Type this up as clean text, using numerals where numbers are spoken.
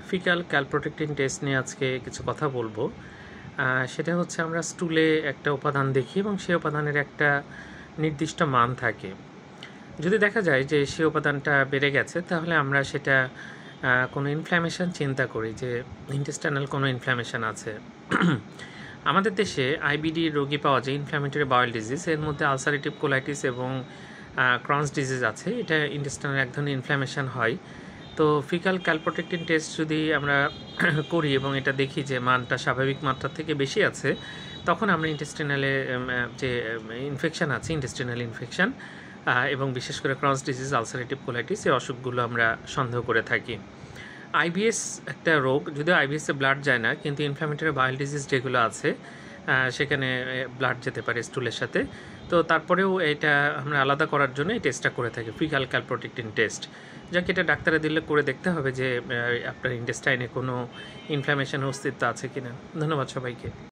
Faecal ক্যালপ্রোটেক্টিন test নিয়ে আজকে কিছু কথা বলবো। সেটা হচ্ছে আমরা স্টুলে একটা উপাদান দেখি এবং সেই উপাদানের একটা নির্দিষ্ট মান থাকে। যদি দেখা যায় যে সেই উপাদানটা বেড়ে গেছে, তাহলে আমরা সেটা কোনো ইনফ্ল্যামেশন চিন্তা করি যে ইন্টেস্টাইনাল কোনো ইনফ্ল্যামেশন আছে। আমাদের দেশে আইবিডি রোগী পাওয়া যায়, ইনফ্ল্যামেটরি বাউল ডিজিজ। এর মধ্যে আলসারেটিভ কোলাইটিস এবং ক্রনস ডিজিজ আছে। এটা ইন্টেস্টাইনাল এক ধরনের ইনফ্ল্যামেশন হয়। তো ফিকাল ক্যালপ্রোটেক্টিন টেস্ট যদি আমরা করি এবং এটা দেখি যে মানটা স্বাভাবিক মাত্রার থেকে বেশি আছে, তখন আমরা ইন্টেস্টিনালে যে ইনফেকশান আছে, ইন্টেস্টিনাল ইনফেকশান এবং বিশেষ করে ক্রনস ডিজিজ, আলসারেটিভ কোলাইটিস, এই অসুখগুলো আমরা সন্দেহ করে থাকি। আইবিএস একটা রোগ, যদিও আইবিএসে ব্লাড যায় না, কিন্তু ইনফ্ল্যামেটরি বাউল ডিজিজ যেগুলো আছে সেখানে ব্লাড যেতে পারে স্টুলের সাথে। তো তারপরেও এটা আমরা আলাদা করার জন্য এই টেস্টটা করে থাকি, ফিকাল ক্যালপ্রোটেক্টিন টেস্ট। যাকে এটা ডাক্তারে দিলে করে দেখতে হবে যে আপনার ইন্টেস্টাইনে কোনো ইনফ্ল্যামেশনের অস্তিত্ব আছে কিনা। ধন্যবাদ সবাইকে।